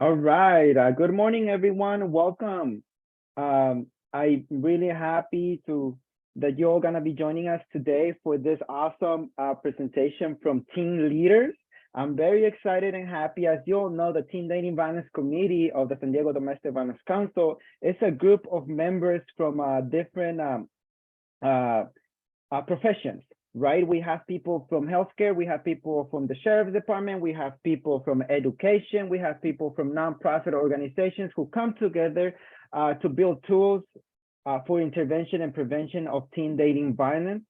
All right. Good morning, everyone. Welcome. I'm really happy to that you're all gonna be joining us today for this awesome presentation from team leaders. I'm very excited and happy. As you all know, the Teen Dating Violence Committee of the San Diego Domestic Violence Council is a group of members from different uh, professions, right? We have people from healthcare, we have people from the sheriff's department, we have people from education, we have people from nonprofit organizations who come together to build tools for intervention and prevention of teen dating violence.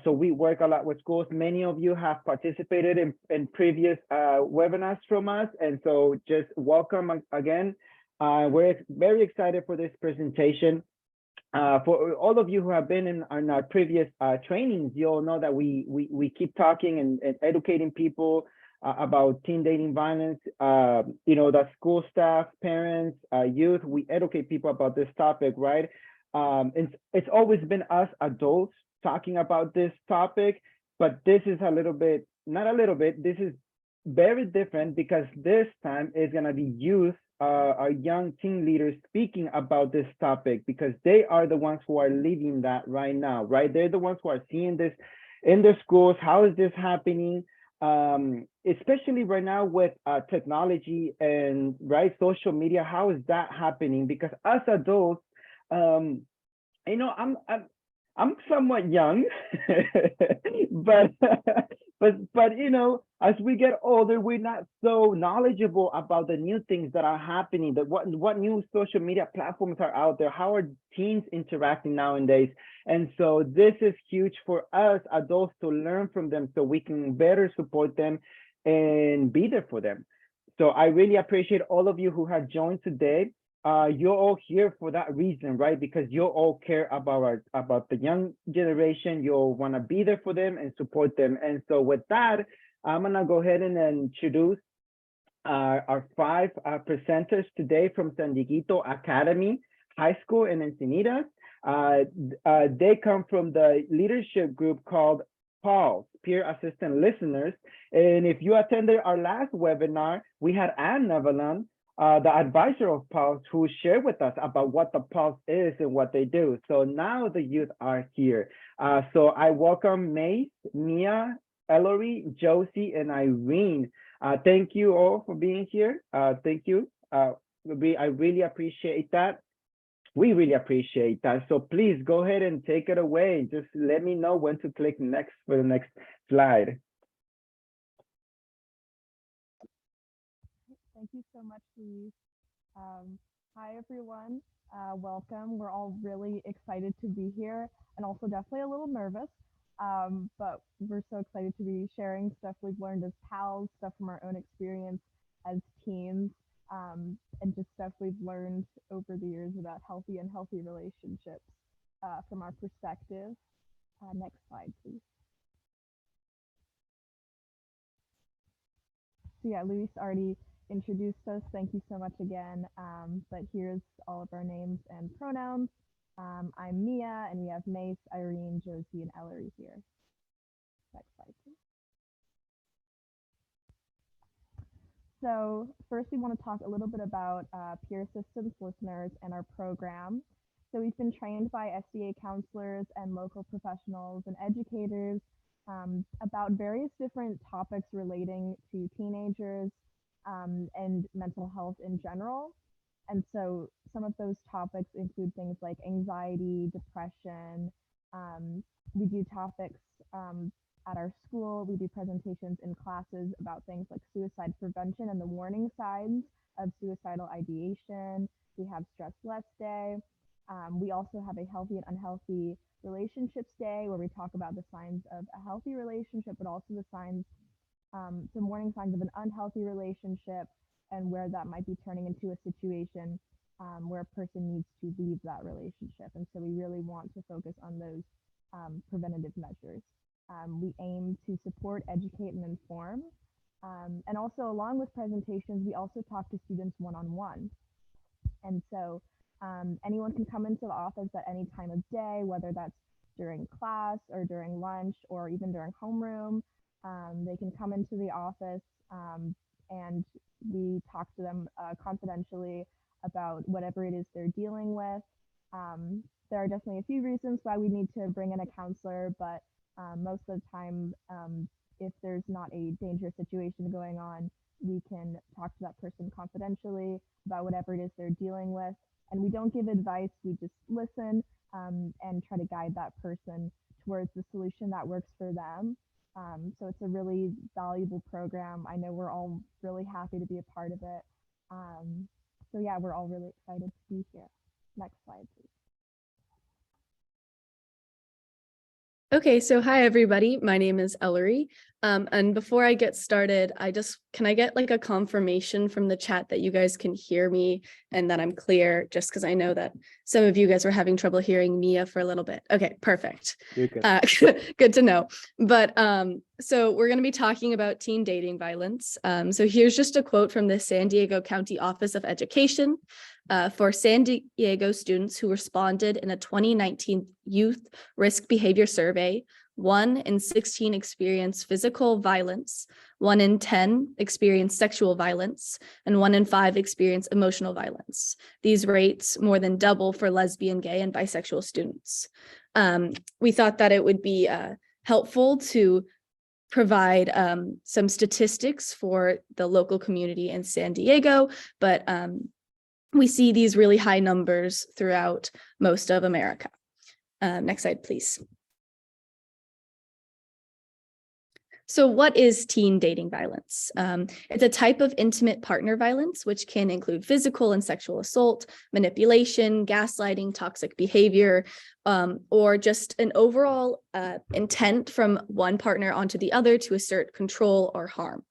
So we work a lot with schools. Many of you have participated in previous webinars from us. And so just welcome again. We're very excited for this presentation. For all of you who have been in our previous trainings, you all know that we keep talking and educating people about teen dating violence. The school staff, parents, youth, we educate people about this topic, right? It's always been us adults talking about this topic, but this is a little bit, not a little bit, this is very different because this time is going to be youth, our young team leaders speaking about this topic because they are the ones who are living that right now, right? They're the ones who are seeing this in their schools. How is this happening? Especially right now with technology and right social media, how is that happening? Because us adults, um, I'm somewhat young, but but as we get older, we're not so knowledgeable about the new things that are happening. That what new social media platforms are out there? How are teens interacting nowadays? And so this is huge for us adults to learn from them, so we can better support them and be there for them. So I really appreciate all of you who have joined today. You're all here for that reason, right? Because you all care about the young generation. You all want to be there for them and support them. And so with that, I'm gonna go ahead and introduce our five presenters today from San Dieguito Academy High School in Encinitas. They come from the leadership group called PALS, Peer Assistant Listeners. And if you attended our last webinar, we had Anne Neveland, the advisor of PALS, who shared with us about what the PALS is and what they do. So now the youth are here. So I welcome Mace, Mia, Ellery, Josie, and Irene. Thank you all for being here. Thank you. I really appreciate that. We really appreciate that. So please go ahead and take it away. Just let me know when to click next for the next slide. Thank you so much, Luis. Hi, everyone. Welcome. We're all really excited to be here and also definitely a little nervous. But we're so excited to be sharing stuff we've learned as pals, stuff from our own experience as teens, and just stuff we've learned over the years about healthy and unhealthy relationships from our perspective. Next slide, please. So yeah, Luis already introduced us. Thank you so much again. But here's all of our names and pronouns. I'm Mia, and we have Mace, Irene, Josie, and Ellery here. Next slide, please. So first, we want to talk a little bit about peer assistance listeners and our program. So we've been trained by SDA counselors and local professionals and educators about various different topics relating to teenagers and mental health in general. And so some of those topics include things like anxiety, depression. Um, we do topics at our school. We do presentations in classes about things like suicide prevention and the warning signs of suicidal ideation. We have Stress Less Day. We also have a healthy and unhealthy relationships day where we talk about the signs of a healthy relationship, but also the signs, some warning signs of an unhealthy relationship and where that might be turning into a situation where a person needs to leave that relationship. And so we really want to focus on those preventative measures. We aim to support, educate, and inform. And also, along with presentations, we also talk to students one-on-one. And so anyone can come into the office at any time of day, whether that's during class or during lunch or even during homeroom. They can come into the office and we talk to them confidentially about whatever it is they're dealing with. There are definitely a few reasons why we need to bring in a counselor, but most of the time, if there's not a dangerous situation going on, we can talk to that person confidentially about whatever it is they're dealing with. And we don't give advice, we just listen and try to guide that person towards the solution that works for them. So it's a really valuable program. I know we're all really happy to be a part of it. So yeah, we're all really excited to be here. Next slide, please. Okay, so hi everybody, my name is Ellery. And before I get started, can I get like a confirmation from the chat that you guys can hear me and that I'm clear, just because I know that some of you guys were having trouble hearing Mia for a little bit. Okay, perfect. You're good. Good to know. But so we're going to be talking about teen dating violence. So here's just a quote from the San Diego County Office of Education. For San Diego students who responded in a 2019 Youth Risk Behavior Survey, 1 in 16 experienced physical violence, 1 in 10 experienced sexual violence, and 1 in 5 experienced emotional violence. These rates more than double for lesbian, gay, and bisexual students. We thought that it would be helpful to provide some statistics for the local community in San Diego, but we see these really high numbers throughout most of America. Next slide, please. So what is teen dating violence? It's a type of intimate partner violence, which can include physical and sexual assault, manipulation, gaslighting, toxic behavior, or just an overall intent from one partner onto the other to assert control or harm.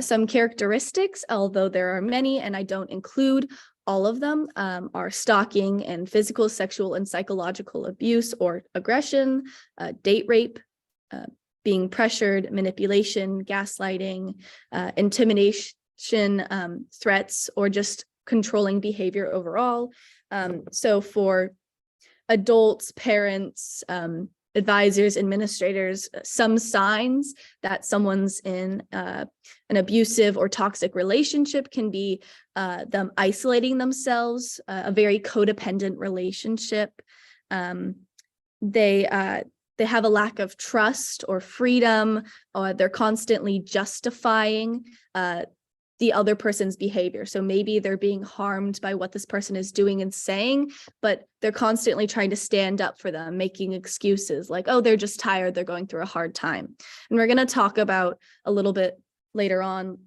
Some characteristics, although there are many, and I don't include all of them, are stalking and physical, sexual, and psychological abuse or aggression, date rape, being pressured, manipulation, gaslighting, intimidation, threats, or just controlling behavior overall. So for adults, parents, advisors, administrators, some signs that someone's in an abusive or toxic relationship can be them isolating themselves, a very codependent relationship. They have a lack of trust or freedom, or they're constantly justifying the other person's behavior. So maybe they're being harmed by what this person is doing and saying, but they're constantly trying to stand up for them, making excuses like, oh, they're just tired, they're going through a hard time. And we're going to talk about a little bit later on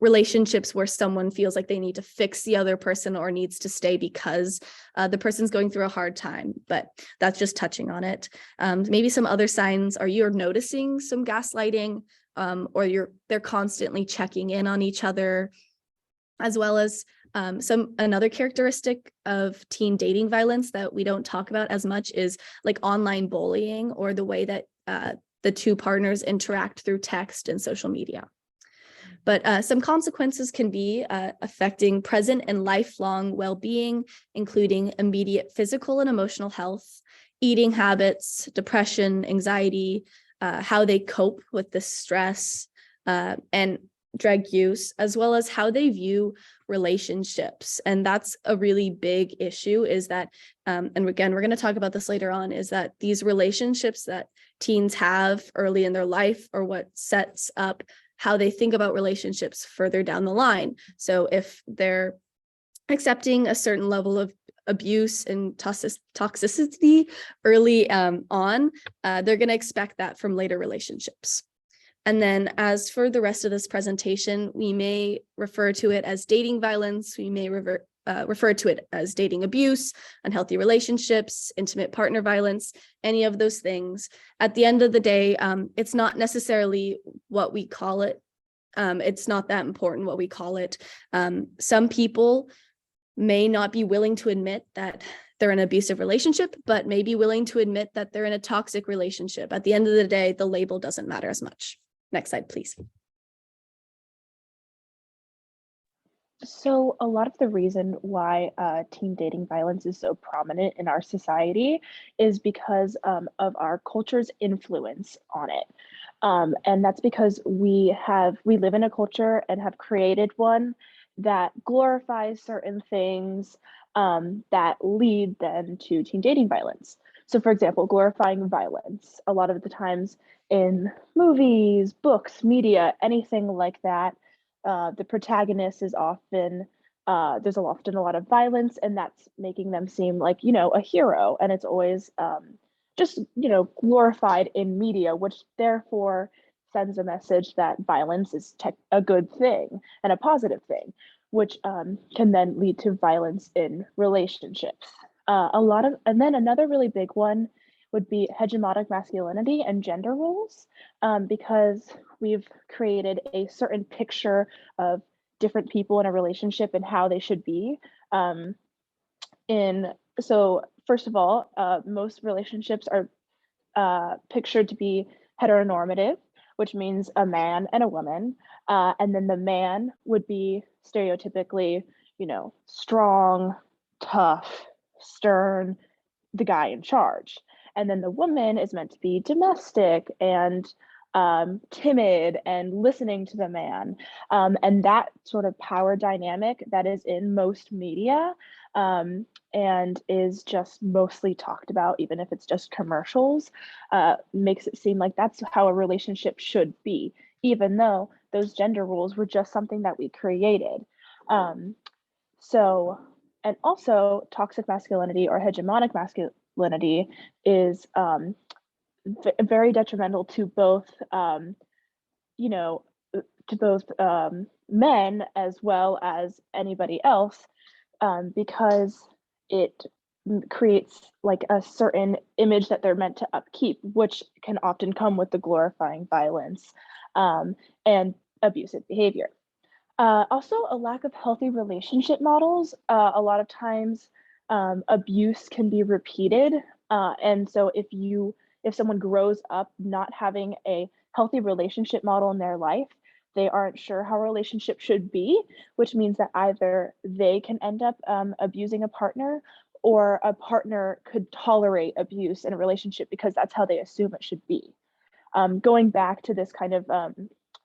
relationships where someone feels like they need to fix the other person or needs to stay because the person's going through a hard time, but that's just touching on it. Maybe some other signs are you're noticing some gaslighting, or they're constantly checking in on each other, as well as another characteristic of teen dating violence that we don't talk about as much is like online bullying, or the way that the two partners interact through text and social media. But some consequences can be affecting present and lifelong well-being, including immediate physical and emotional health, eating habits, depression, anxiety, how they cope with the stress and drug use, as well as how they view relationships. And that's a really big issue, is that, and again, we're going to talk about this later on, is that these relationships that teens have early in their life are what sets up how they think about relationships further down the line. So if they're accepting a certain level of abuse and toxicity early on, they're going to expect that from later relationships. And then as for the rest of this presentation, we may refer to it as dating violence. We may refer to it as dating abuse, unhealthy relationships, intimate partner violence, any of those things. At the end of the day, it's not necessarily what we call it. It's not that important what we call it. Some people may not be willing to admit that they're in an abusive relationship, but may be willing to admit that they're in a toxic relationship. At the end of the day, the label doesn't matter as much. Next slide, please. So a lot of the reason why teen dating violence is so prominent in our society is because of our culture's influence on it. And that's because we live in a culture and have created one that glorifies certain things that lead then to teen dating violence. So for example, glorifying violence, a lot of the times in movies, books, media, anything like that, the protagonist is often, there's often a lot of violence, and that's making them seem like, a hero. And it's always just, glorified in media, which therefore sends a message that violence is a good thing and a positive thing, which can then lead to violence in relationships. And then another really big one would be hegemonic masculinity and gender roles, because we've created a certain picture of different people in a relationship and how they should be. So first of all, most relationships are pictured to be heteronormative, which means a man and a woman. And then the man would be stereotypically, strong, tough, stern, the guy in charge. And then the woman is meant to be domestic and timid and listening to the man. And that sort of power dynamic that is in most media and is just mostly talked about, even if it's just commercials, makes it seem like that's how a relationship should be, even though those gender roles were just something that we created. And also toxic masculinity or hegemonic masculinity is very detrimental to both, men as well as anybody else, because it creates like a certain image that they're meant to upkeep, which can often come with the glorifying violence and abusive behavior. Also, a lack of healthy relationship models. A lot of times, abuse can be repeated, and so if someone grows up not having a healthy relationship model in their life, they aren't sure how a relationship should be, which means that either they can end up abusing a partner, or a partner could tolerate abuse in a relationship because that's how they assume it should be. Going back to this kind of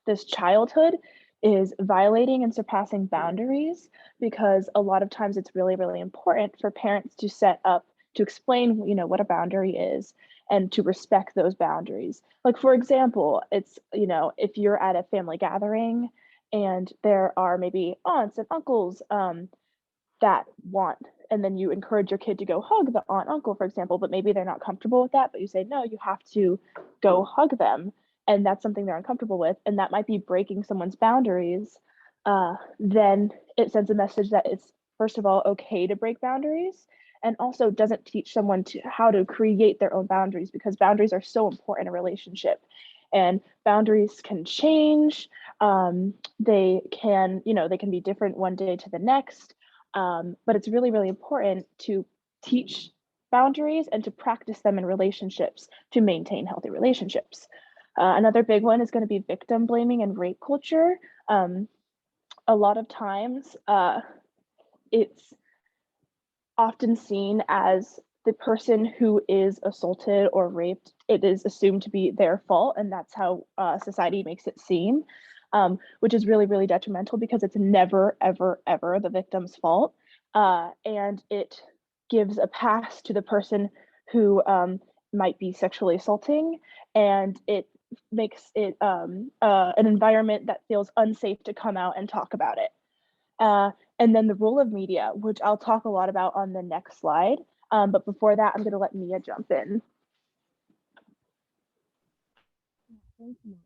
this childhood is violating and surpassing boundaries, because a lot of times it's really, really important for parents to set up, to explain, what a boundary is and to respect those boundaries. Like, for example, it's, if you're at a family gathering and there are maybe aunts and uncles that want, and then you encourage your kid to go hug the aunt, uncle, for example, but maybe they're not comfortable with that, but you say, no, you have to go hug them. And that's something they're uncomfortable with, and that might be breaking someone's boundaries. Then it sends a message that it's, first of all, okay to break boundaries, and also doesn't teach someone how to create their own boundaries, because boundaries are so important in a relationship. And boundaries can change. They can be different one day to the next. But it's really, really important to teach boundaries and to practice them in relationships to maintain healthy relationships. Another big one is going to be victim blaming and rape culture. A lot of times it's often seen as the person who is assaulted or raped, it is assumed to be their fault, and that's how society makes it seem, which is really, really detrimental, because it's never, ever, ever the victim's fault. And it gives a pass to the person who might be sexually assaulting, and it makes it an environment that feels unsafe to come out and talk about it. And then the role of media, which I'll talk a lot about on the next slide. But before that, I'm going to let Mia jump in. Thank you.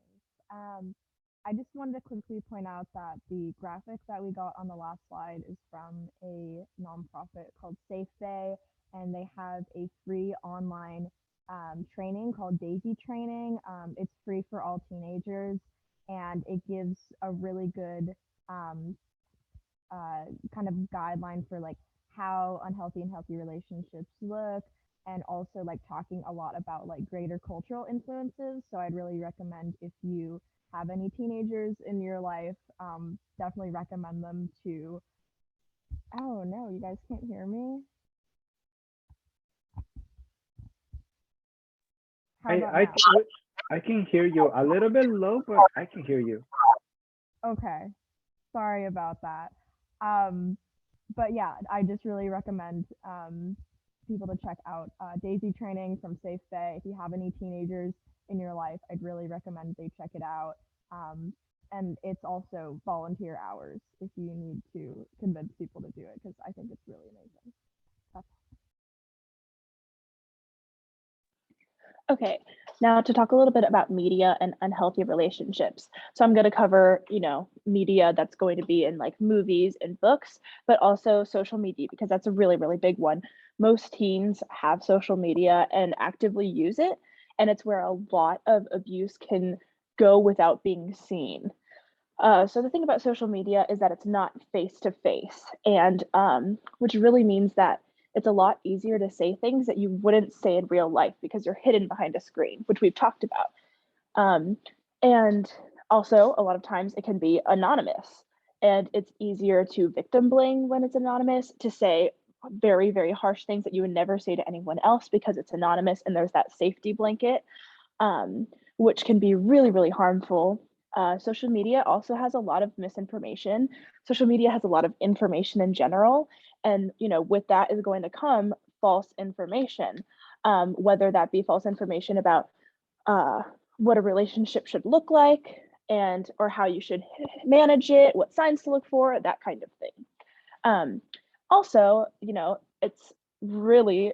I just wanted to quickly point out that the graphic that we got on the last slide is from a nonprofit called Safe Day, and they have a free online training called Daisy Training. It's free for all teenagers, and it gives a really good kind of guideline for like how unhealthy and healthy relationships look, and also like talking a lot about like greater cultural influences. So I'd really recommend, if you have any teenagers in your life, definitely recommend them to. Oh no, you guys can't hear me. How about now? I can hear you a little bit low, but I can hear you. Okay, sorry about that. But yeah, I just really recommend people to check out Daisy training from Safe Bay. If you have any teenagers in your life, I'd really recommend they check it out. Um, and it's also volunteer hours if you need to convince people to do it, because I think it's really amazing. That's Okay, now to talk a little bit about media and unhealthy relationships. So I'm going to cover, media that's going to be in like movies and books, but also social media, because that's a really, really big one. Most teens have social media and actively use it, and it's where a lot of abuse can go without being seen. So the thing about social media is that it's not face to face, and which really means that it's a lot easier to say things that you wouldn't say in real life because you're hidden behind a screen, which we've talked about. Um, and also, a lot of times it can be anonymous, and it's easier to victim blame when it's anonymous, to say very, very harsh things that you would never say to anyone else because it's anonymous and there's that safety blanket, um, which can be really, really harmful. Social media also has a lot of misinformation. Social media has a lot of information in general, and with that is going to come false information, whether that be false information about what a relationship should look like, and or how you should manage it, what signs to look for, that kind of thing. Also, it's really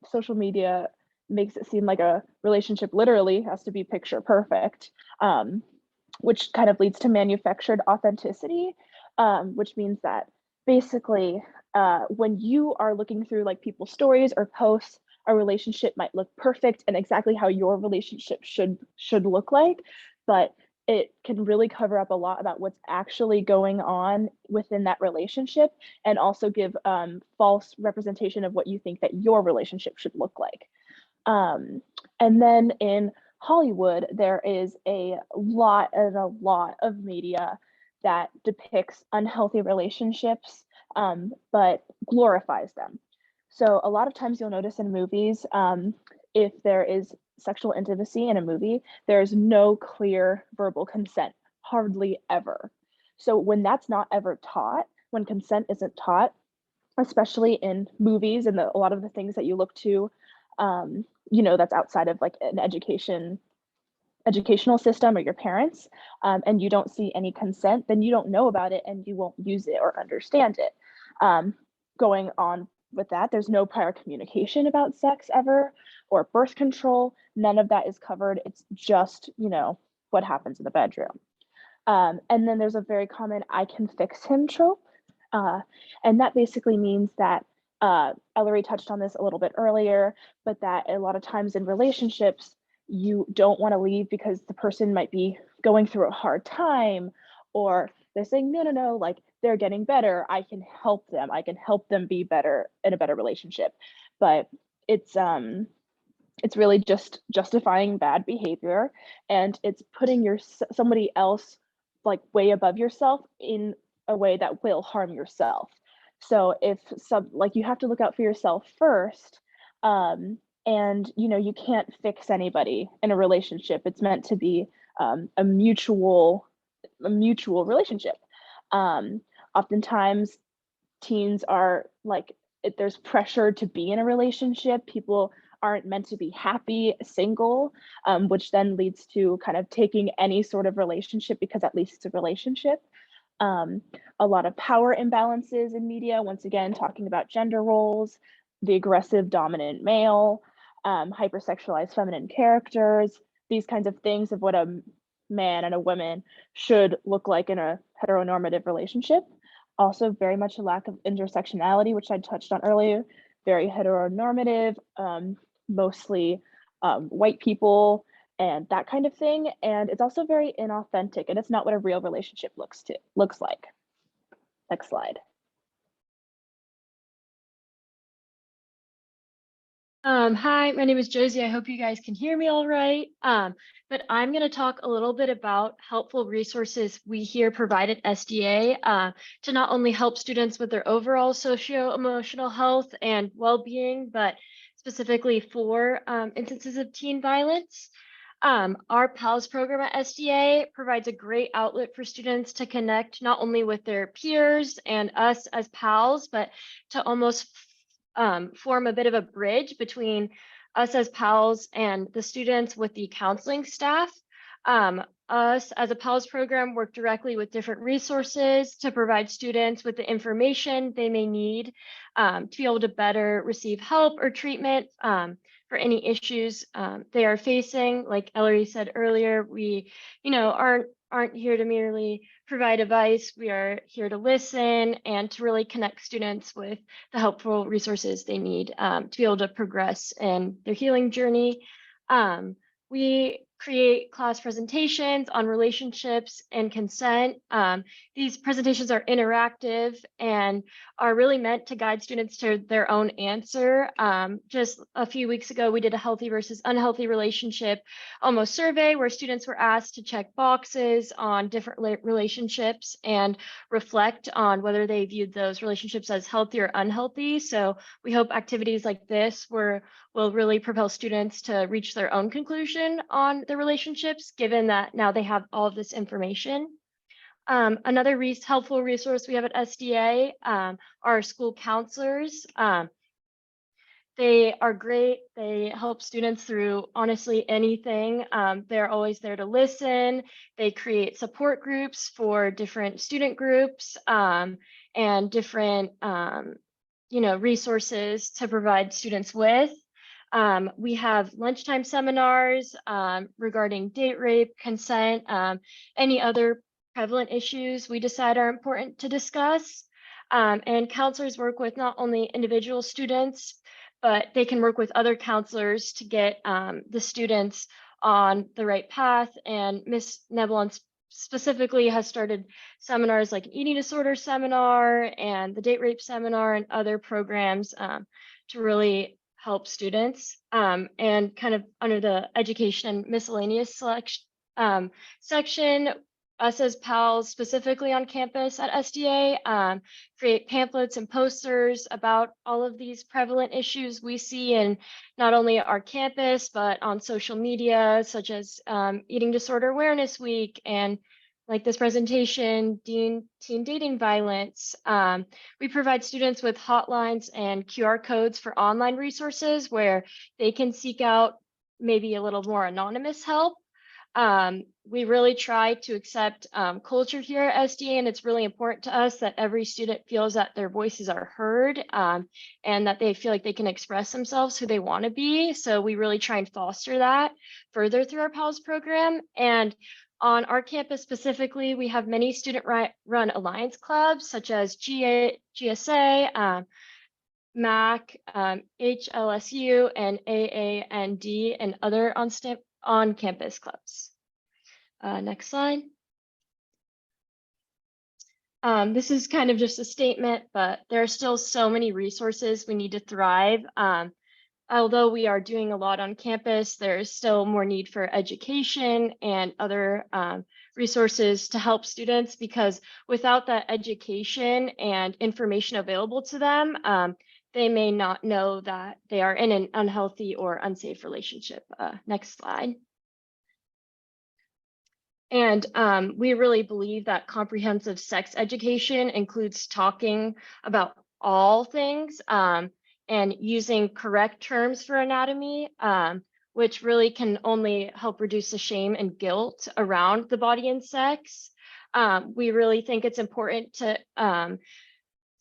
social media makes it seem like a relationship literally has to be picture perfect, which kind of leads to manufactured authenticity, which means that basically when you are looking through like people's stories or posts, a relationship might look perfect and exactly how your relationship should look like, but it can really cover up a lot about what's actually going on within that relationship, and also give false representation of what you think that your relationship should look like. And then in Hollywood, there is a lot and a lot of media that depicts unhealthy relationships, but glorifies them. So a lot of times you'll notice in movies, if there is sexual intimacy in a movie, there's no clear verbal consent, hardly ever. So when that's not ever taught, when consent isn't taught, especially in movies and a lot of the things that you look to, that's outside of like an educational system or your parents, and you don't see any consent, then you don't know about it and you won't use it or understand it. Going on with that, there's no prior communication about sex ever, or birth control. None of that is covered. It's just, what happens in the bedroom. And then there's a very common "I can fix him" trope. And that basically means that Ellery touched on this a little bit earlier, but that a lot of times in relationships, you don't want to leave because the person might be going through a hard time, or they're saying, no, like they're getting better. I can help them. I can help them be better in a better relationship. But it's really just justifying bad behavior, and it's putting somebody else like way above yourself in a way that will harm yourself. So if you have to look out for yourself first, and you can't fix anybody in a relationship. It's meant to be a mutual relationship. Oftentimes teens are like, there's pressure to be in a relationship. People aren't meant to be happy single, which then leads to kind of taking any sort of relationship because at least it's a relationship. A lot of power imbalances in media, once again, talking about gender roles, the aggressive dominant male, hypersexualized feminine characters, these kinds of things of what a man and a woman should look like in a heteronormative relationship. Also very much a lack of intersectionality, which I touched on earlier, very heteronormative, mostly white people and that kind of thing. And it's also very inauthentic, and it's not what a real relationship looks like. Next slide. Hi, my name is Josie. I hope you guys can hear me all right. But I'm going to talk a little bit about helpful resources we here provide at SDA to not only help students with their overall socio-emotional health and well-being, but specifically for instances of teen violence. Our PALS program at SDA provides a great outlet for students to connect not only with their peers and us as PALs, but to almost form a bit of a bridge between us as PALs and the students with the counseling staff. Us as a PALS program work directly with different resources to provide students with the information they may need to be able to better receive help or treatment for any issues they are facing. Like Ellery said earlier, we, aren't here to merely provide advice. We are here to listen and to really connect students with the helpful resources they need to be able to progress in their healing journey. We create class presentations on relationships and consent. These presentations are interactive and are really meant to guide students to their own answer. Just a few weeks ago, we did a healthy versus unhealthy relationship almost survey where students were asked to check boxes on different relationships and reflect on whether they viewed those relationships as healthy or unhealthy. So we hope activities like this will really propel students to reach their own conclusion on their relationships, given that now they have all of this information. Another helpful resource we have at SDA are school counselors. They are great. They help students through honestly anything. They're always there to listen. They create support groups for different student groups and different resources to provide students with. We have lunchtime seminars regarding date rape, consent, any other prevalent issues we decide are important to discuss. And counselors work with not only individual students, but they can work with other counselors to get the students on the right path. And Ms. Nebelon specifically has started seminars like an eating disorder seminar and the date rape seminar and other programs to really help students. And kind of under the education and miscellaneous section, us as PALs specifically on campus at SDA create pamphlets and posters about all of these prevalent issues we see in not only our campus, but on social media, such as Eating Disorder Awareness Week and like this presentation, teen dating violence. We provide students with hotlines and QR codes for online resources where they can seek out maybe a little more anonymous help. We really try to accept culture here at SDA, and it's really important to us that every student feels that their voices are heard and that they feel like they can express themselves who they want to be. So we really try and foster that further through our PALS program. And on our campus specifically, we have many student-run alliance clubs such as GSA, MAC, HLSU, and AAND, and other on-campus clubs. Next slide. This is kind of just a statement, but there are still so many resources we need to thrive. Although we are doing a lot on campus, there is still more need for education and other resources to help students, because without that education and information available to them, they may not know that they are in an unhealthy or unsafe relationship. Next slide. And we really believe that comprehensive sex education includes talking about all things and using correct terms for anatomy, which really can only help reduce the shame and guilt around the body and sex. We really think it's important to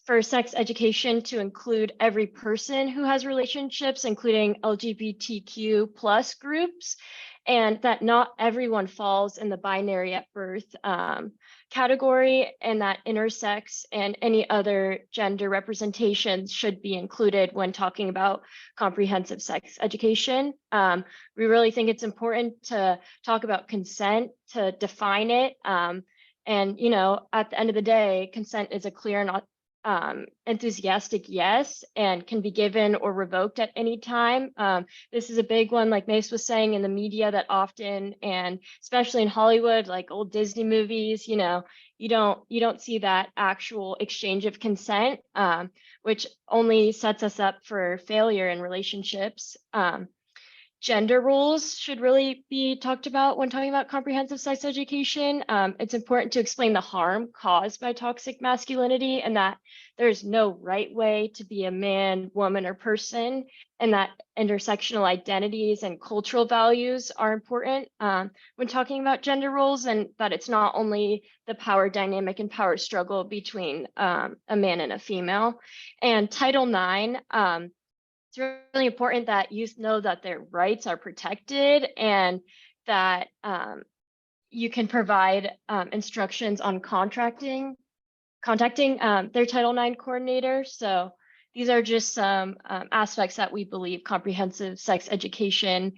for sex education to include every person who has relationships, including LGBTQ plus groups, and that not everyone falls in the binary at birth category, and that intersex and any other gender representations should be included when talking about comprehensive sex education. We really think it's important to talk about consent, to define it. And, at the end of the day, consent is a clear and enthusiastic yes, and can be given or revoked at any time. This is a big one, like Mace was saying, in the media that often, and especially in Hollywood, like old Disney movies, you don't see that actual exchange of consent, which only sets us up for failure in relationships. gender roles should really be talked about when talking about comprehensive sex education. It's important to explain the harm caused by toxic masculinity and that there's no right way to be a man, woman, or person, and that intersectional identities and cultural values are important when talking about gender roles, and that it's not only the power dynamic and power struggle between a man and a female. And Title IX, it's really important that youth know that their rights are protected and that you can provide instructions on contacting their Title IX coordinator. So these are just some aspects that we believe comprehensive sex education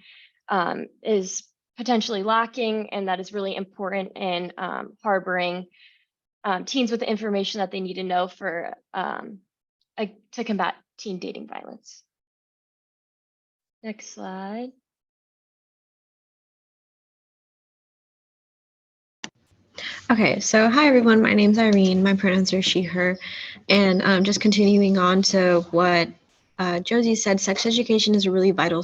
is potentially lacking, and that is really important in harboring teens with the information that they need to know for to combat teen dating violence. Next slide. Okay, so hi everyone, my name's Irene, my pronouns are she, her, and just continuing on to what Josie said, sex education is a really vital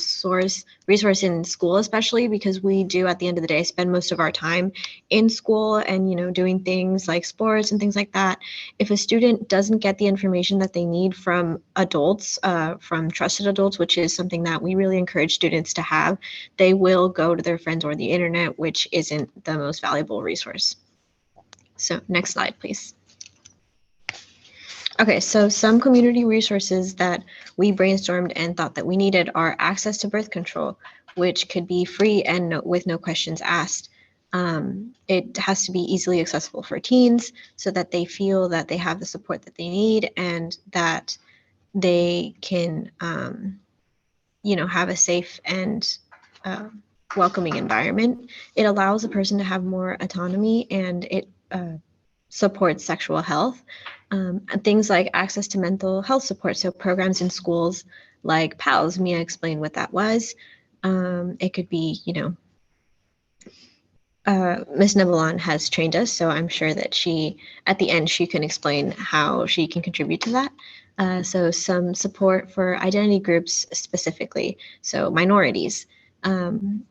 resource in school, especially because we do at the end of the day spend most of our time in school and, you know, doing things like sports and things like that. If a student doesn't get the information that they need from adults, from trusted adults, which is something that we really encourage students to have, they will go to their friends or the internet, which isn't the most valuable resource. So next slide, please. Okay, so some community resources that we brainstormed and thought that we needed are access to birth control, which could be free and with no questions asked. It has to be easily accessible for teens so that they feel that they have the support that they need and that they can, you know, have a safe and welcoming environment. It allows a person to have more autonomy and it supports sexual health. And things like access to mental health support, so programs in schools like PALS. Mia explained what that was. It could be, you know, Ms. Nebalon has trained us, so I'm sure that she, at the end, she can explain how she can contribute to that. So some support for identity groups specifically, so minorities. Honestly,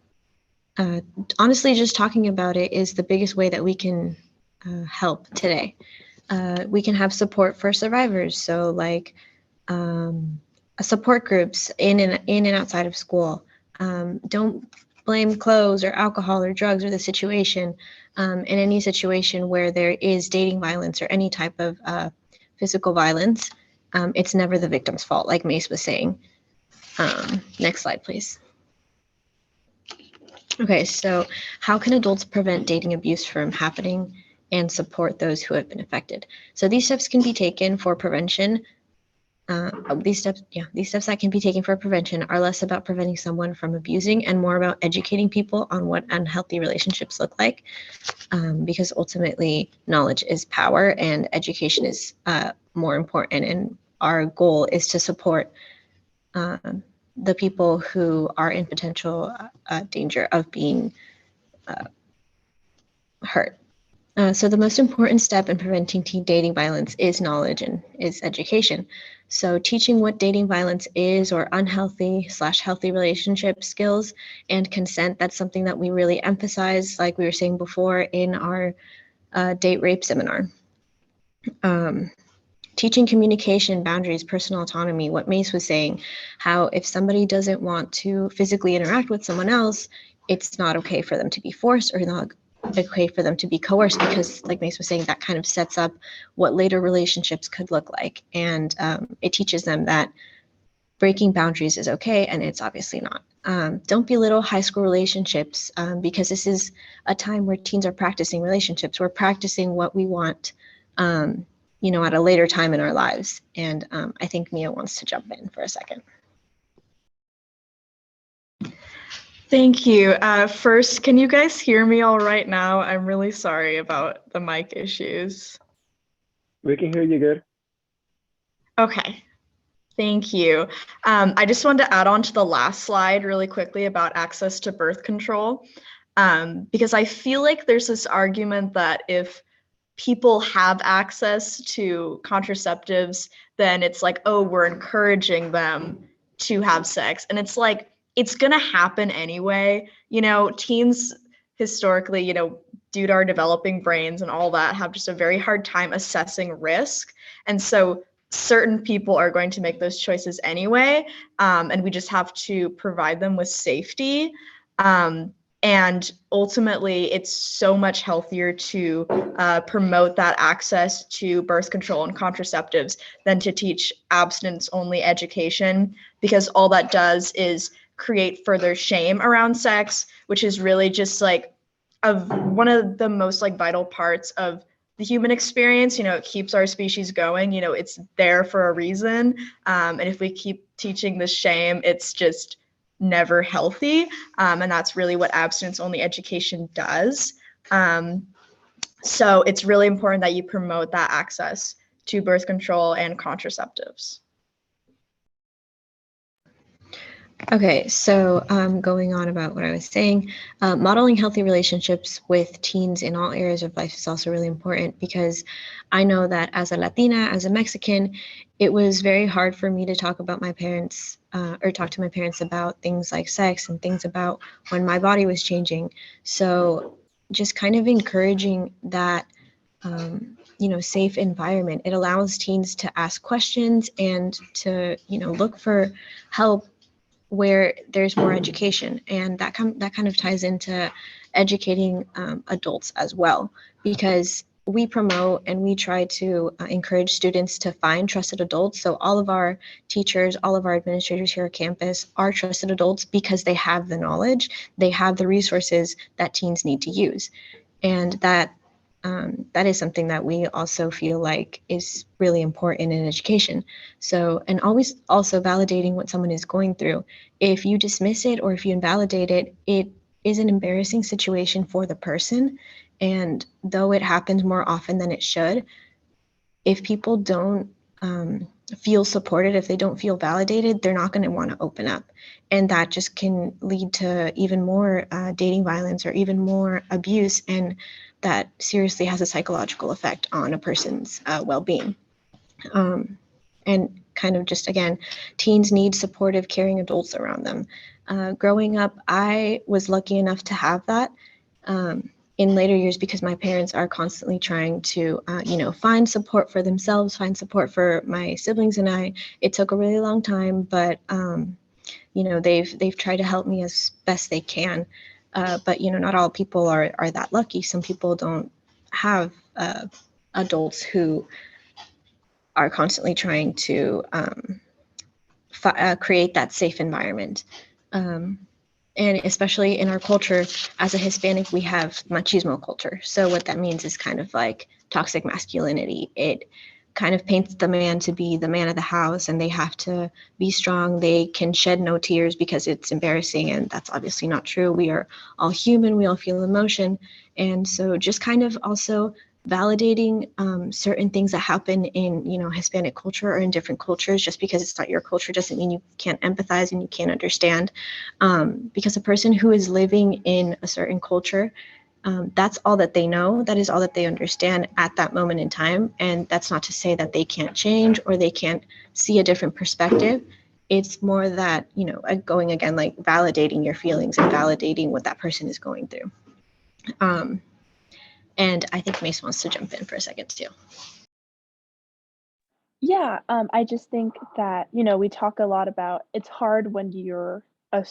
just talking about it is the biggest way that we can help today. We can have support for survivors, so like support groups in and outside of school. Don't blame clothes or alcohol or drugs or the situation. In any situation where there is dating violence or any type of physical violence, it's never the victim's fault, like Mace was saying. Next slide, please. Okay, so how can adults prevent dating abuse from happening and support those who have been affected? So these steps can be taken for prevention. These steps that can be taken for prevention are less about preventing someone from abusing and more about educating people on what unhealthy relationships look like, because ultimately knowledge is power and education is more important. And our goal is to support the people who are in potential danger of being hurt. So the most important step in preventing teen dating violence is knowledge and is education. So teaching what dating violence is or unhealthy/healthy relationship skills and consent, that's something that we really emphasize, like we were saying before in our date rape seminar. Teaching communication, boundaries, personal autonomy, what Mace was saying, how if somebody doesn't want to physically interact with someone else, it's not okay for them to be forced or not okay for them to be coerced, because like Mace was saying, that kind of sets up what later relationships could look like. And it teaches them that breaking boundaries is okay, and it's obviously not. Don't belittle high school relationships, because this is a time where teens are practicing relationships. We're practicing what we want, you know, at a later time in our lives. And I think Mia wants to jump in for a second. Thank you. First, can you guys hear me all right now? I'm really sorry about the mic issues. We can hear you good. Okay, thank you. I just wanted to add on to the last slide really quickly about access to birth control, because I feel like there's this argument that if people have access to contraceptives, then it's like, oh, we're encouraging them to have sex. And it's like, it's going to happen anyway. Teens historically, due to our developing brains and all that, have just a very hard time assessing risk. And so certain people are going to make those choices anyway. And we just have to provide them with safety. And ultimately, it's so much healthier to promote that access to birth control and contraceptives than to teach abstinence-only education, because all that does is create further shame around sex, which is really just like one of the most like vital parts of the human experience. It keeps our species going. It's there for a reason. And if we keep teaching this shame, it's just never healthy. And that's really what abstinence-only education does. So it's really important that you promote that access to birth control and contraceptives. Okay, so going on about what I was saying, modeling healthy relationships with teens in all areas of life is also really important, because I know that as a Latina, as a Mexican, it was very hard for me to talk about my parents or talk to my parents about things like sex and things about when my body was changing. So just kind of encouraging that safe environment. It allows teens to ask questions and to look for help where there's more education, and that kind of ties into educating adults as well, because we promote and we try to encourage students to find trusted adults. So all of our teachers, all of our administrators here at campus are trusted adults because they have the knowledge, they have the resources that teens need to use, and that is something that we also feel like is really important in education. So, and always also validating what someone is going through. If you dismiss it or if you invalidate it, it is an embarrassing situation for the person. And though it happens more often than it should, if people don't feel supported, if they don't feel validated, they're not going to want to open up. And that just can lead to even more dating violence or even more abuse. And that seriously has a psychological effect on a person's well-being. And kind of just, again, teens need supportive, caring adults around them. Growing up, I was lucky enough to have that. In later years, because my parents are constantly trying to, find support for themselves, find support for my siblings and I. It took a really long time, but, they've tried to help me as best they can. But, not all people are that lucky. Some people don't have adults who are constantly trying to create that safe environment. And especially in our culture, as a Hispanic, we have machismo culture. So what that means is kind of like toxic masculinity. It kind of paints the man to be the man of the house, and they have to be strong. They can shed no tears because it's embarrassing, and that's obviously not true. We are all human. We all feel emotion. And so just kind of also validating certain things that happen in Hispanic culture or in different cultures. Just because it's not your culture doesn't mean you can't empathize and you can't understand, because a person who is living in a certain culture, that's all that they know, that is all that they understand at that moment in time. And that's not to say that they can't change or they can't see a different perspective. It's more that, going again, like validating your feelings and validating what that person is going through. And I think Mace wants to jump in for a second too. Yeah, I just think that, we talk a lot about it's hard when you're a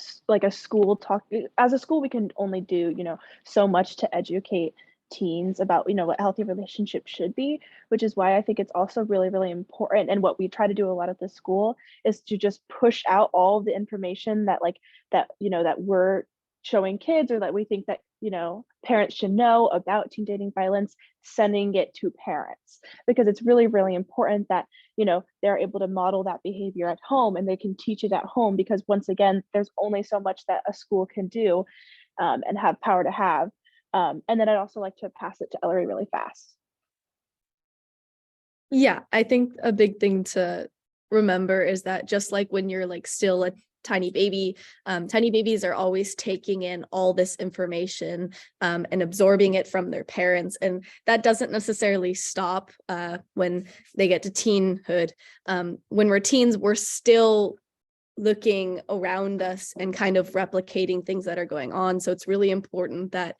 school talk. As a school, we can only do, so much to educate teens about, what healthy relationships should be, which is why I think it's also really, really important. And what we try to do a lot at the school is to just push out all of the information that that we're showing kids, or that we think that, parents should know about teen dating violence, sending it to parents, because it's really, really important that, they're able to model that behavior at home and they can teach it at home, because once again, there's only so much that a school can do and have power to have. And then I'd also like to pass it to Ellery really fast. Yeah, I think a big thing to remember is that just like when you're like still a tiny baby, tiny babies are always taking in all this information and absorbing it from their parents, and that doesn't necessarily stop when they get to teenhood. When we're teens, we're still looking around us and kind of replicating things that are going on. So it's really important that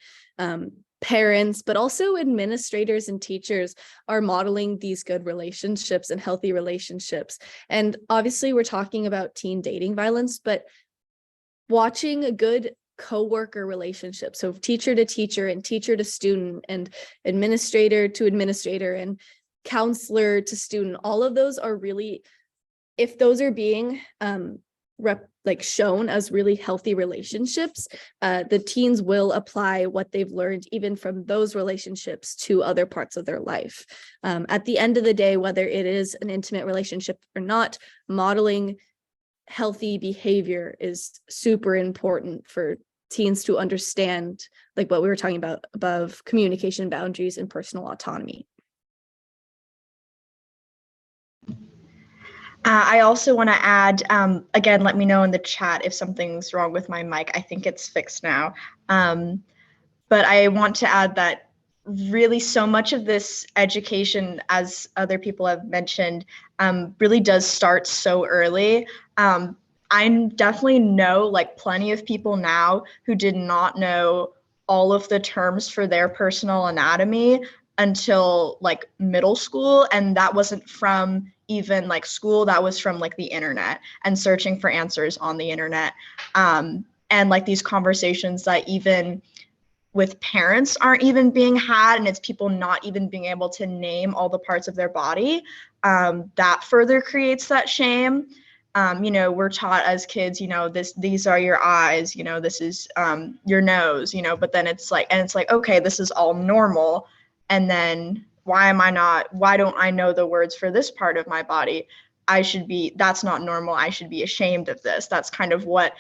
parents, but also administrators and teachers are modeling these good relationships and healthy relationships. And obviously we're talking about teen dating violence, but watching a good co-worker relationship, so teacher to teacher and teacher to student and administrator to administrator and counselor to student, all of those are really, if those are being shown as really healthy relationships, the teens will apply what they've learned even from those relationships to other parts of their life. At the end of the day, whether it is an intimate relationship or not, modeling healthy behavior is super important for teens to understand, like what we were talking about above, communication boundaries and personal autonomy. I also want to add, again, let me know in the chat if something's wrong with my mic. I think it's fixed now. But I want to add that really so much of this education, as other people have mentioned, really does start so early. I definitely know like plenty of people now who did not know all of the terms for their personal anatomy until like middle school, and that wasn't from even like school, that was from like the internet and searching for answers on the internet, and like these conversations that even with parents aren't even being had, and it's people not even being able to name all the parts of their body, that further creates that shame. We're taught as kids, these are your eyes, this is your nose, but then it's like, okay, this is all normal. And then why don't I know the words for this part of my body? That's not normal. I should be ashamed of this. That's kind of what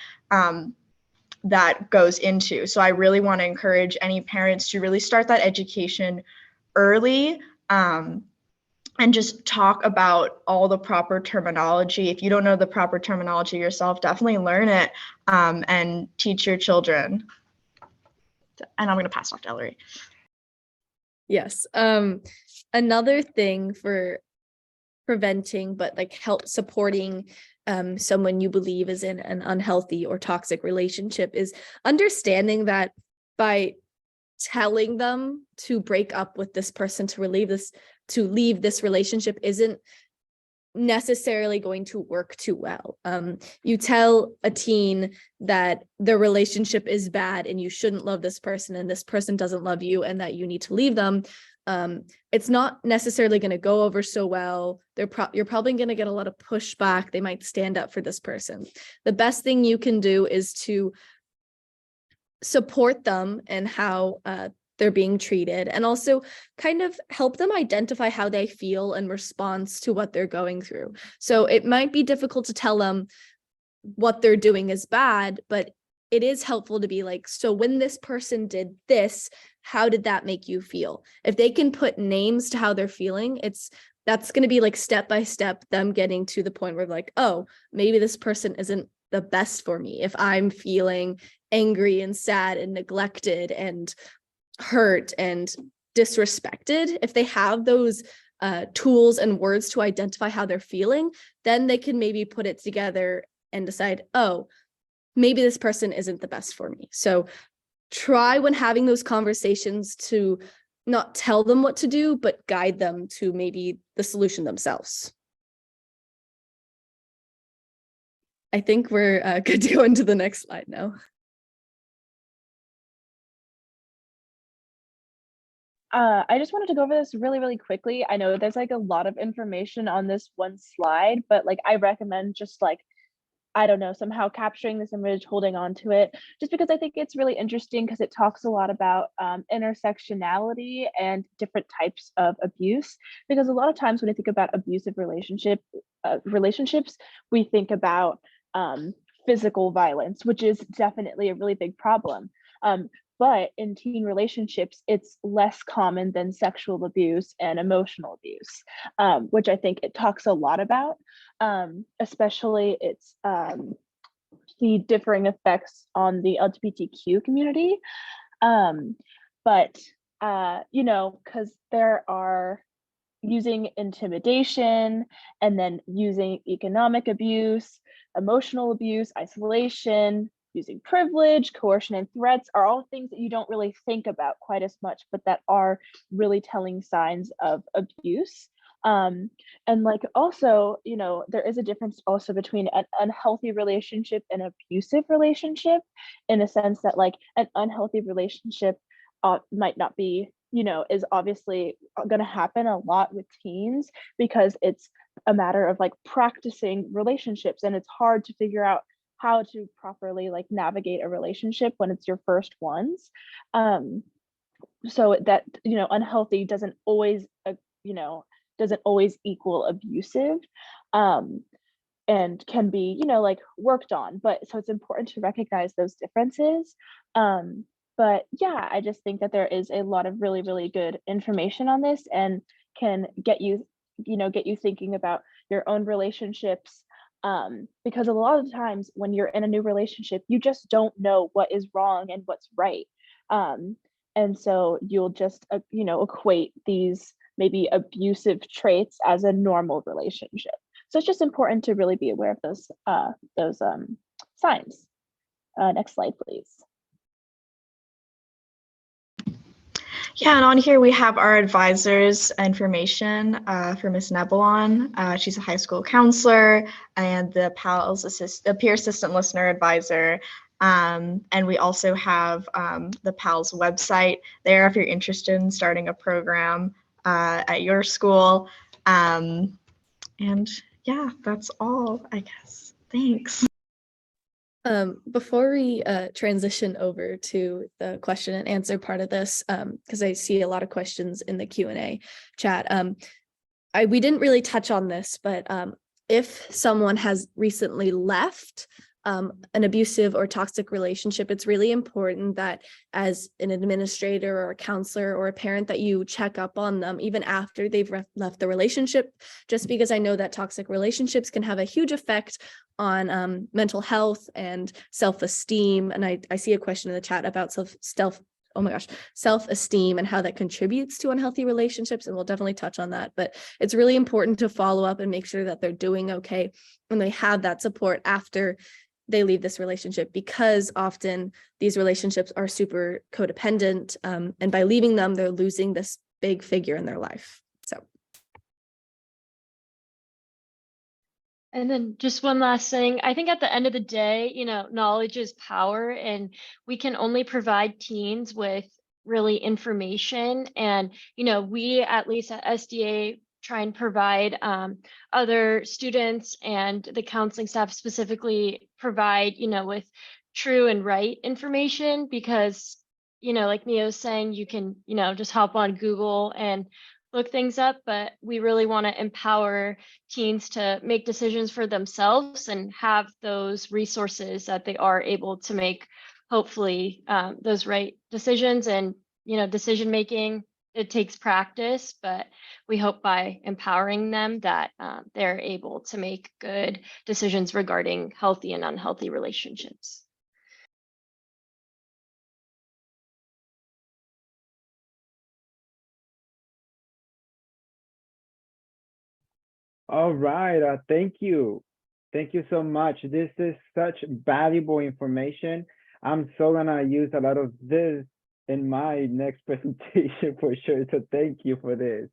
that goes into. So I really want to encourage any parents to really start that education early, and just talk about all the proper terminology. If you don't know the proper terminology yourself, definitely learn it, and teach your children. And I'm going to pass off to Ellery. Yes. Another thing for preventing, but like help supporting someone you believe is in an unhealthy or toxic relationship is understanding that by telling them to break up with this person, to leave this relationship isn't necessarily going to work too well. You tell a teen that their relationship is bad and you shouldn't love this person and this person doesn't love you and that you need to leave them. It's not necessarily going to go over so well. You're probably going to get a lot of pushback. They might stand up for this person. The best thing you can do is to support them and how they're being treated, and also kind of help them identify how they feel in response to what they're going through. So it might be difficult to tell them what they're doing is bad, but it is helpful to be like, so when this person did this, how did that make you feel? If they can put names to how they're feeling, that's going to be like step by step them getting to the point where like, oh, maybe this person isn't the best for me. If I'm feeling angry and sad and neglected and hurt and disrespected, if they have those tools and words to identify how they're feeling, then they can maybe put it together and decide, oh, maybe this person isn't the best for me. So try when having those conversations to not tell them what to do, but guide them to maybe the solution themselves. I think we're good to go into the next slide now. I just wanted to go over this really, really quickly. I know there's like a lot of information on this one slide, but like I recommend just like, I don't know, somehow capturing this image, holding on to it, just because I think it's really interesting because it talks a lot about intersectionality and different types of abuse. Because a lot of times when I think about abusive relationships, we think about physical violence, which is definitely a really big problem. But in teen relationships, it's less common than sexual abuse and emotional abuse, which I think it talks a lot about, especially it's the differing effects on the LGBTQ community. But, because there are using intimidation and then using economic abuse, emotional abuse, isolation, using privilege, coercion, and threats are all things that you don't really think about quite as much, but that are really telling signs of abuse. And like also, you know, there is a difference also between an unhealthy relationship and abusive relationship, in a sense that like an unhealthy relationship might not be, you know, is obviously going to happen a lot with teens because it's a matter of like practicing relationships, and it's hard to figure out how to properly like navigate a relationship when it's your first ones. So that, you know, unhealthy doesn't always, you know, doesn't always equal abusive, and can be, you know, like worked on. But so it's important to recognize those differences. But yeah, I just think that there is a lot of really, really good information on this, and can get you, you know, get you thinking about your own relationships. Because a lot of the times when you're in a new relationship, you just don't know what is wrong and what's right. And so you'll just, you know, equate these maybe abusive traits as a normal relationship. So it's just important to really be aware of those signs. Next slide, please. Yeah, and on here we have our advisors information for Ms. Nebelon. She's a high school counselor and the peer assistant listener advisor. And we also have the PALS website there if you're interested in starting a program at your school. And yeah, that's all, I guess. Thanks. Before we transition over to the question and answer part of this, because I see a lot of questions in the Q&A chat, we didn't really touch on this, but if someone has recently left an abusive or toxic relationship, it's really important that as an administrator or a counselor or a parent that you check up on them even after they've left the relationship, just because I know that toxic relationships can have a huge effect on mental health and self-esteem. And I see a question in the chat about self-esteem and how that contributes to unhealthy relationships, and we'll definitely touch on that. But it's really important to follow up and make sure that they're doing okay and they have that support after they leave this relationship, because often these relationships are super codependent, and by leaving them, they're losing this big figure in their life. So. And then just one last thing, I think at the end of the day, you know, knowledge is power, and we can only provide teens with really information. And, you know, we at least at SDA try and provide other students and the counseling staff specifically provide, you know, with true and right information, because, you know, like Mia was saying, you can, you know, just hop on Google and look things up, but we really want to empower teens to make decisions for themselves and have those resources that they are able to make, hopefully, those right decisions. And, you know, decision making, it takes practice, but we hope by empowering them that they're able to make good decisions regarding healthy and unhealthy relationships. All right, thank you. Thank you so much. This is such valuable information. I'm so gonna use a lot of this in my next presentation for sure. So thank you for this.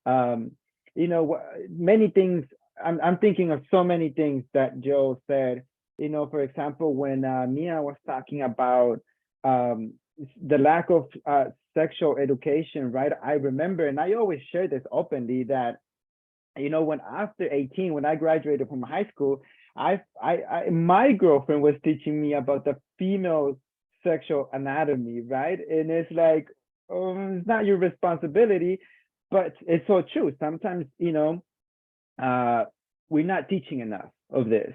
You know, many things, I'm thinking of so many things that Joe said. You know, for example, when Mia was talking about the lack of sexual education, right? I remember, and I always share this openly, that you know, when after 18, when I graduated from high school, my girlfriend was teaching me about the female sexual anatomy, right? And it's like, it's not your responsibility, but it's so true. Sometimes, you know, we're not teaching enough of this.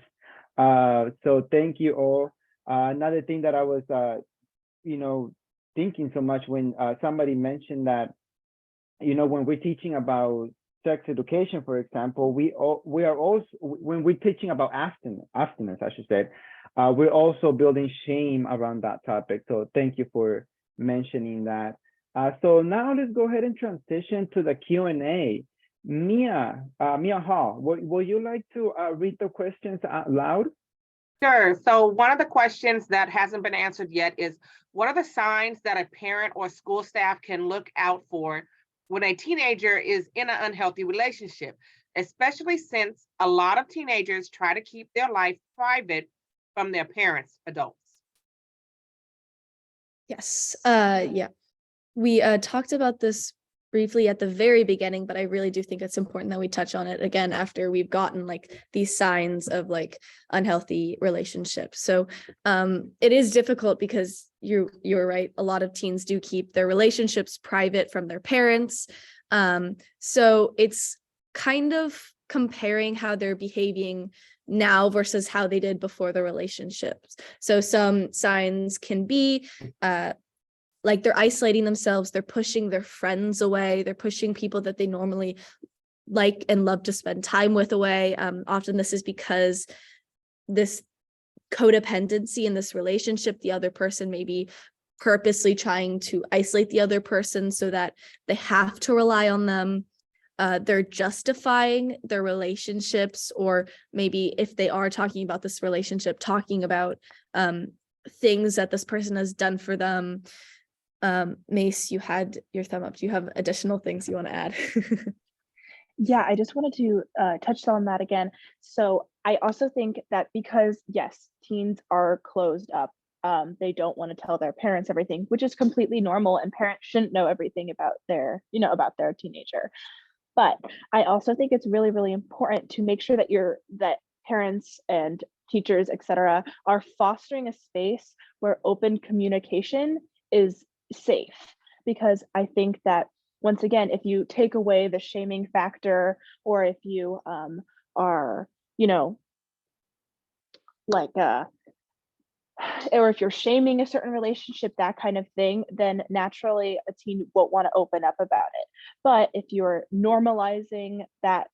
So thank you all. Another thing that I was, you know, thinking so much when somebody mentioned that, you know, when we're teaching about sex education, for example, we are also, when we're teaching about abstinence, I should say, we're also building shame around that topic. So thank you for mentioning that. So now let's go ahead and transition to the Q&A. Mia Hall, will you like to read the questions out loud? Sure. So one of the questions that hasn't been answered yet is, what are the signs that a parent or school staff can look out for when a teenager is in an unhealthy relationship, especially since a lot of teenagers try to keep their life private from their parents, adults? Yes. Yeah. We talked about this briefly at the very beginning, but I really do think it's important that we touch on it again after we've gotten like these signs of like unhealthy relationships. So it is difficult because you're right. A lot of teens do keep their relationships private from their parents. So it's kind of comparing how they're behaving now versus how they did before the relationships. So some signs can be like they're isolating themselves, they're pushing their friends away, they're pushing people that they normally like and love to spend time with away. Often this is because this codependency in this relationship, the other person may be purposely trying to isolate the other person so that they have to rely on them. They're justifying their relationships, or maybe if they are talking about this relationship, talking about things that this person has done for them. Mace, you had your thumb up. Do you have additional things you want to add? Yeah, I just wanted to touch on that again. So I also think that because, yes, teens are closed up, they don't want to tell their parents everything, which is completely normal, and parents shouldn't know everything about their, about their teenager. But I also think it's really, really important to make sure that that parents and teachers, etc., are fostering a space where open communication is safe. Because I think that, once again, if you take away the shaming factor, or if you are, like or if you're shaming a certain relationship, that kind of thing, then naturally a teen won't want to open up about it. But if you're normalizing that,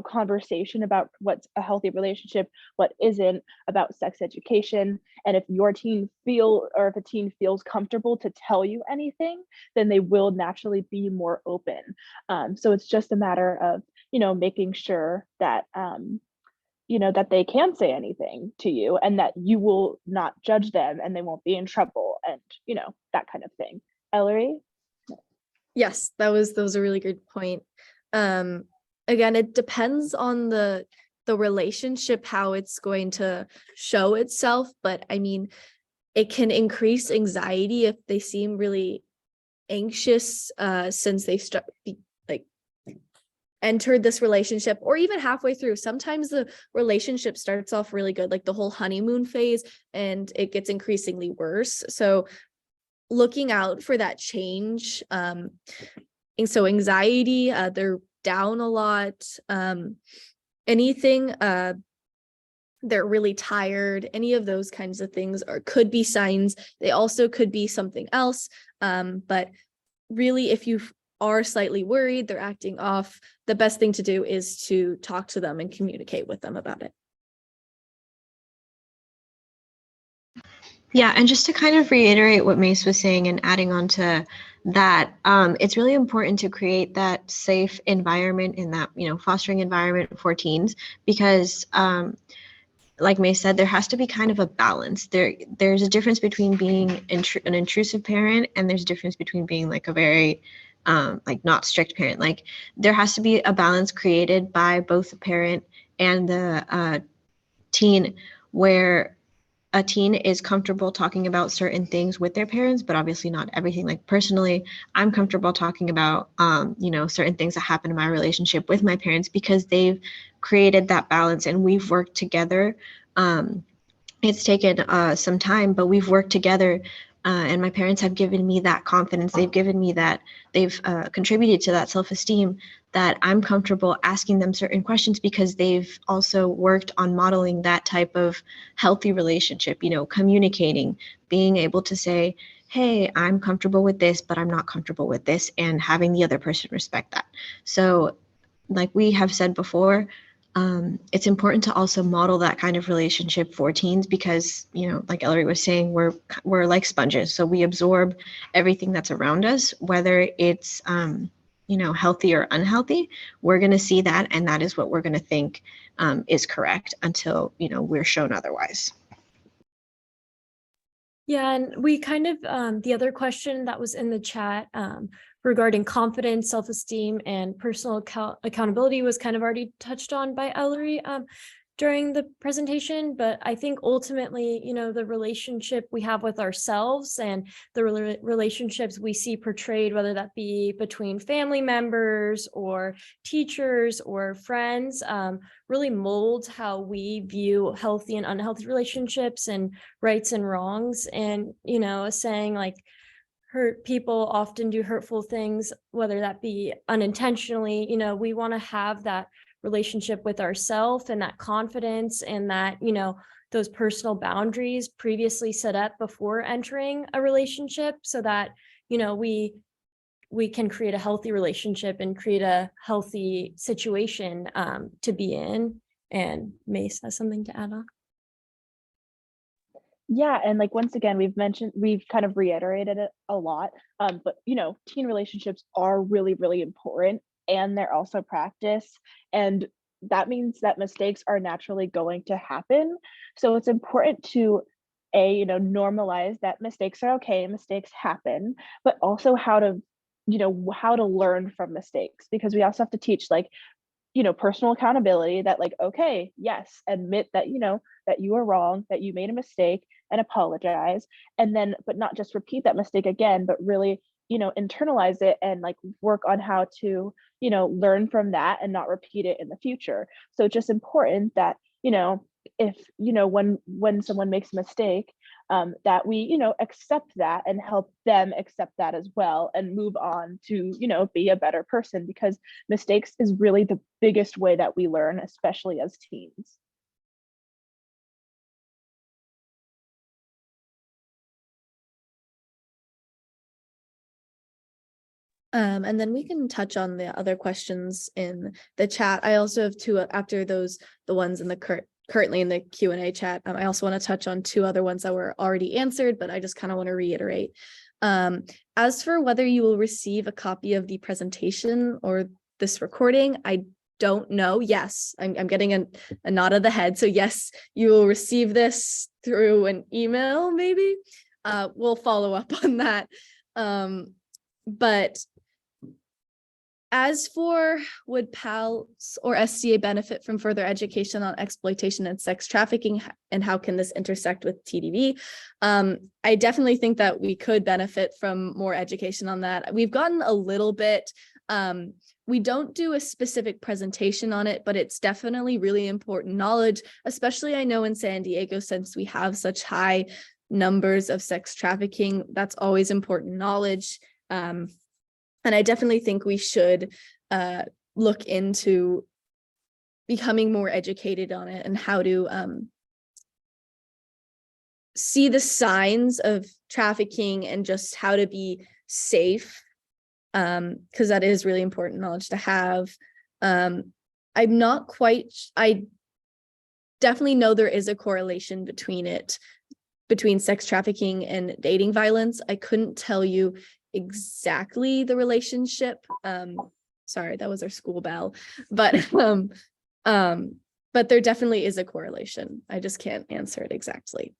conversation about what's a healthy relationship, what isn't, about sex education, and if if a teen feels comfortable to tell you anything, then they will naturally be more open. So it's just a matter of, making sure that that they can say anything to you, and that you will not judge them, and they won't be in trouble, and that kind of thing. Ellery? Yes, that was a really good point. Again, it depends on the relationship, how it's going to show itself, but I mean, it can increase anxiety if they seem really anxious since they entered this relationship, or even halfway through. Sometimes the relationship starts off really good, like the whole honeymoon phase, and it gets increasingly worse. So looking out for that change. And so anxiety, they're down a lot. Anything, they're really tired, any of those kinds of things could be signs. They also could be something else. But really, if you are slightly worried, they're acting off, the best thing to do is to talk to them and communicate with them about it. Yeah, and just to kind of reiterate what Mace was saying and adding on to that, it's really important to create that safe environment, in that, fostering environment for teens, because like Mace said, there has to be kind of a balance. There's a difference between being an intrusive parent, and there's a difference between being like a very not strict parent. Like, there has to be a balance created by both the parent and the teen, where a teen is comfortable talking about certain things with their parents, but obviously not everything. Like, personally, I'm comfortable talking about, certain things that happen in my relationship with my parents, because they've created that balance and we've worked together. It's taken some time, but we've worked together, and my parents have given me that confidence. They've given me that, they've contributed to that self-esteem, that I'm comfortable asking them certain questions, because they've also worked on modeling that type of healthy relationship, communicating, being able to say, hey, I'm comfortable with this, but I'm not comfortable with this, and having the other person respect that. So, like we have said before, it's important to also model that kind of relationship for teens, because, like Ellery was saying, we're like sponges. So we absorb everything that's around us, whether it's, healthy or unhealthy. We're going to see that, and that is what we're going to think is correct, until, we're shown otherwise. Yeah, and we kind of, the other question that was in the chat regarding confidence, self-esteem, and personal accountability was kind of already touched on by Ellery during the presentation. But I think ultimately, the relationship we have with ourselves and the relationships we see portrayed, whether that be between family members or teachers or friends, really molds how we view healthy and unhealthy relationships and rights and wrongs. And a saying like, hurt people often do hurtful things, whether that be unintentionally. We want to have that relationship with ourselves and that confidence and that those personal boundaries previously set up before entering a relationship, so that we can create a healthy relationship and create a healthy situation to be in. And Mace has something to add on. Yeah, and like once again, we've kind of reiterated it a lot, but teen relationships are really, really important, and they're also practice, and that means that mistakes are naturally going to happen. So it's important to normalize that mistakes are okay, mistakes happen, but also how to learn from mistakes, because we also have to teach like personal accountability, that like, okay, yes, admit that that you are wrong, that you made a mistake, and apologize. And then, but not just repeat that mistake again, but really internalize it and like work on how to learn from that and not repeat it in the future. So it's just important that if when someone makes a mistake, that we accept that and help them accept that as well, and move on to be a better person, because mistakes is really the biggest way that we learn, especially as teens. And then we can touch on the other questions in the chat. I also have two after those, the ones in the currently in the Q&A chat. I also want to touch on two other ones that were already answered, but I just kind of want to reiterate. As for whether you will receive a copy of the presentation or this recording, I don't know. Yes, I'm getting a nod of the head. So yes, you will receive this through an email, maybe. We'll follow up on that. But as for would PALS or SDA benefit from further education on exploitation and sex trafficking, and how can this intersect with TDV? I definitely think that we could benefit from more education on that. We've gotten a little bit, we don't do a specific presentation on it, but it's definitely really important knowledge, especially I know in San Diego, since we have such high numbers of sex trafficking, that's always important knowledge. And I definitely think we should look into becoming more educated on it and how to see the signs of trafficking and just how to be safe, because that is really important knowledge to have. I definitely know there is a correlation between sex trafficking and dating violence. I couldn't tell you exactly the relationship. Sorry, that was our school bell, but there definitely is a correlation. I just can't answer it exactly.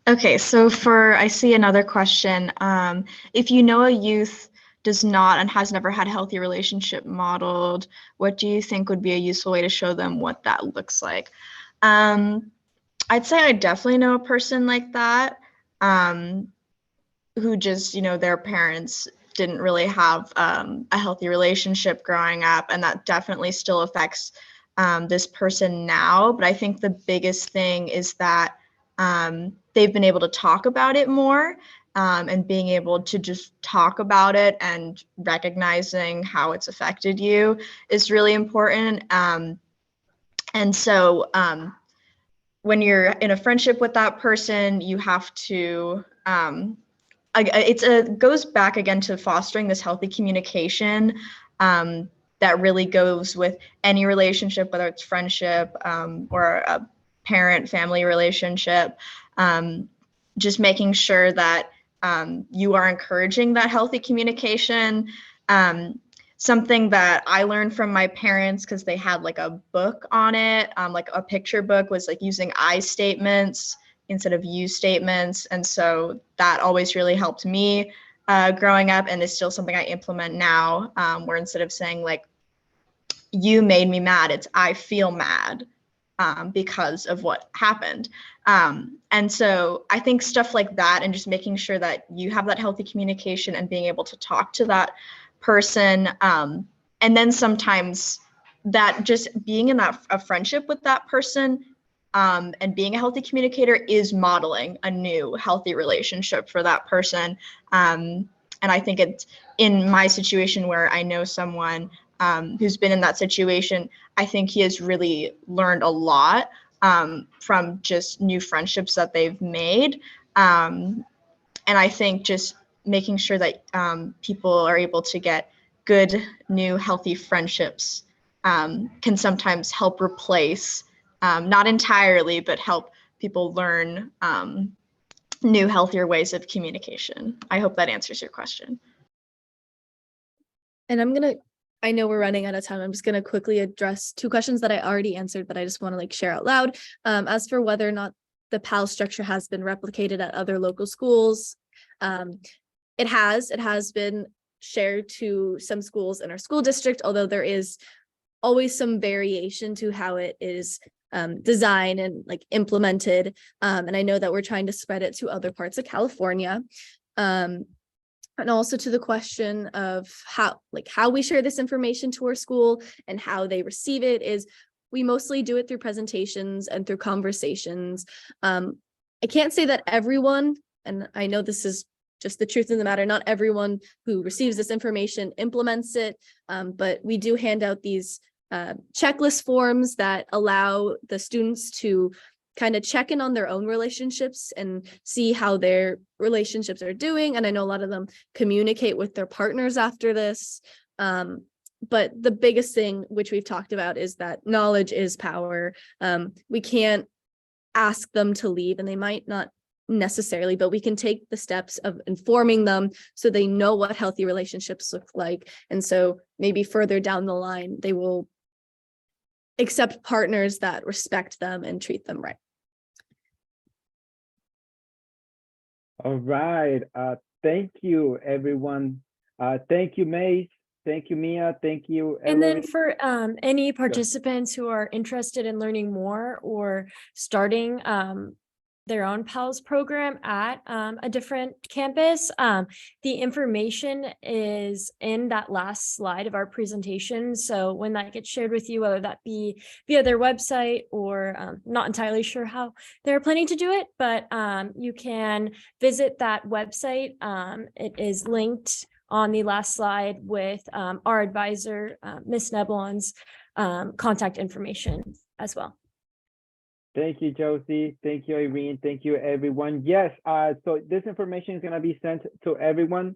Okay, so I see another question. If you know a youth does not and has never had a healthy relationship modeled, what do you think would be a useful way to show them what that looks like? I'd say I definitely know a person like that, who just, their parents didn't really have a healthy relationship growing up, and that definitely still affects this person now. But I think the biggest thing is that they've been able to talk about it more, and being able to just talk about it and recognizing how it's affected you is really important. And so when you're in a friendship with that person, you have to, it goes back again to fostering this healthy communication that really goes with any relationship, whether it's friendship or a parent-family relationship. Just making sure that you are encouraging that healthy communication. something that I learned from my parents because they had like a book on it, like a picture book, was like using I statements instead of you statements. And so that always really helped me growing up, and is still something I implement now, where instead of saying like, you made me mad, it's I feel mad because of what happened. And so I think stuff like that, and just making sure that you have that healthy communication and being able to talk to that person. And then sometimes that just being in a friendship with that person, and being a healthy communicator is modeling a new healthy relationship for that person. And I think it's in my situation where I know someone who's been in that situation, I think he has really learned a lot from just new friendships that they've made. And I think just making sure that people are able to get good, new, healthy friendships can sometimes help replace, not entirely, but help people learn new, healthier ways of communication. I hope that answers your question. And I know we're running out of time. I'm just gonna quickly address two questions that I already answered, but I just want to like share out loud. As for whether or not the PAL structure has been replicated at other local schools, it has been shared to some schools in our school district, although there is always some variation to how it is designed and like implemented. And I know that we're trying to spread it to other parts of California. And also to the question of how we share this information to our school and how they receive it, is we mostly do it through presentations and through conversations. I can't say that everyone, and I know this is just the truth of the matter, not everyone who receives this information implements it, but we do hand out these checklist forms that allow the students to kind of check in on their own relationships and see how their relationships are doing. And I know a lot of them communicate with their partners after this. But the biggest thing, which we've talked about, is that knowledge is power. We can't ask them to leave, and they might not necessarily, but we can take the steps of informing them so they know what healthy relationships look like. And so maybe further down the line, they will accept partners that respect them and treat them right. All right. Thank you, everyone. Thank you, Mace. Thank you, Mia. Thank you, And then Ellery. for any participants who are interested in learning more or starting their own PALS program at a different campus, the information is in that last slide of our presentation. So when that gets shared with you, whether that be via their website or not entirely sure how they're planning to do it, but you can visit that website. It is linked on the last slide with our advisor, Ms. Nebelon's contact information as well. Thank you, Josie. Thank you, Irene. Thank you, everyone. Yes, so this information is going to be sent to everyone,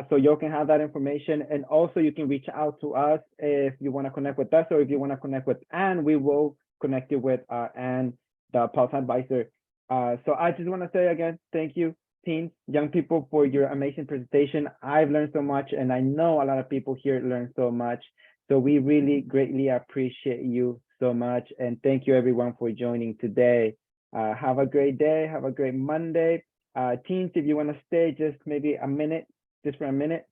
so you can have that information. And also you can reach out to us if you want to connect with us, or if you want to connect with Anne, we will connect you with Anne, the PALS advisor. So I just want to say again, thank you, teens, young people, for your amazing presentation. I've learned so much, and I know a lot of people here learned so much. So we really greatly appreciate you so much. And thank you, everyone, for joining today. Have a great day. Have a great Monday. Teens, if you want to stay just maybe a minute, just for a minute.